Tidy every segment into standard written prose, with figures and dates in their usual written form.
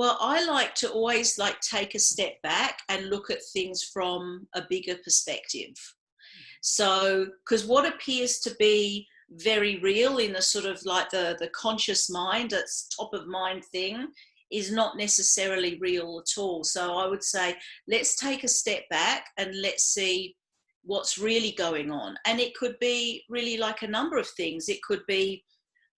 Well, I like to always take a step back and look at things from a bigger perspective. So, because what appears to be very real in the sort of the conscious mind, that's top of mind thing, is not necessarily real at all. So I would say, let's take a step back and let's see what's really going on. And it could be really like a number of things. It could be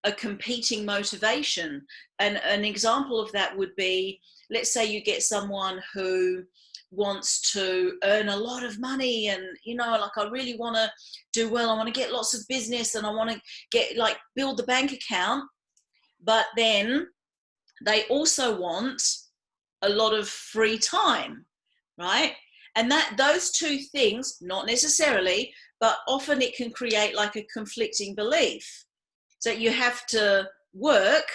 a competing motivation. And an example of that would be, let's say you get someone who wants to earn a lot of money and, I really want to do well. I want to get lots of business and I want to build the bank account. But then they also want a lot of free time, right? And those two things, not necessarily, but often it can create like a conflicting belief. So you have to work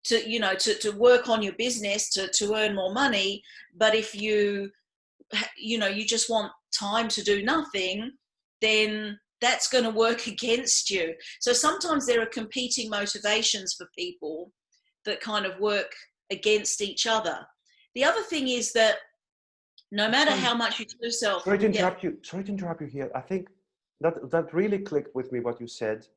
to work on your business to earn more money. But if you just want time to do nothing, then that's going to work against you. So sometimes there are competing motivations for people that kind of work against each other. The other thing is that no matter how much you tell yourself... Sorry to interrupt you here. I think that really clicked with me, what you said.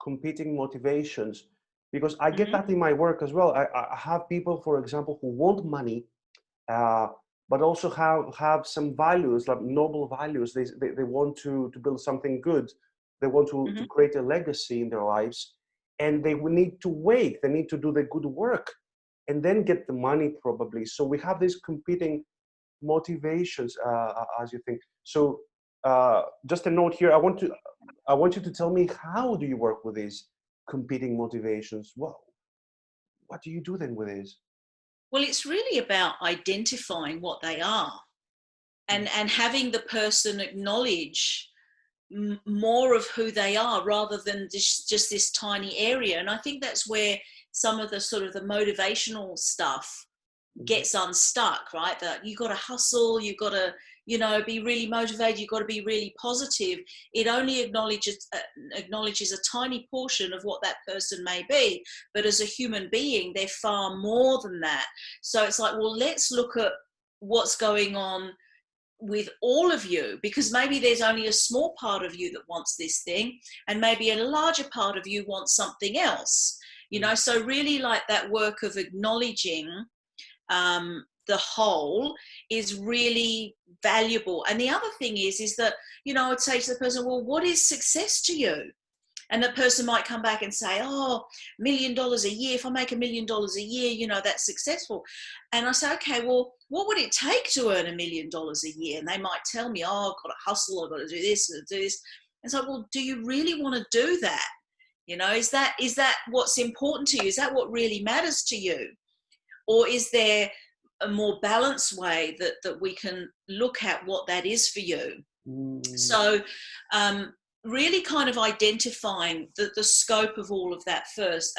Competing motivations, because I get that in my work as well. I have people, for example, who want money, but also have some values, like noble values. They want to build something good. They want to create a legacy in their lives, and they will need to wait. They need to do the good work and then get the money, probably. So we have these competing motivations, as you think. So just a note here. I want you to tell me, how do you work with these competing motivations? Well, what do you do then with these? Well, it's really about identifying what they are and having the person acknowledge more of who they are rather than just this tiny area. And I think that's where some of the sort of the motivational stuff gets unstuck, right? That you got to hustle, you got to, be really motivated, you've got to be really positive. It only acknowledges a tiny portion of what that person may be, but as a human being, they're far more than that. So it's like, well, let's look at what's going on with all of you, because maybe there's only a small part of you that wants this thing, and maybe a larger part of you wants something else. So really like that work of acknowledging the whole is really valuable. And the other thing is that, I would say to the person, well, what is success to you? And the person might come back and say, oh, $1 million a year. If I make $1 million a year, that's successful. And I say, okay, well, what would it take to earn $1 million a year? And they might tell me, oh, I've got to hustle, I've got to do this and do this. And so, well, do you really want to do that? Is that what's important to you? Is that what really matters to you? Or is there a more balanced way that we can look at what that is for you? So really kind of identifying the scope of all of that first.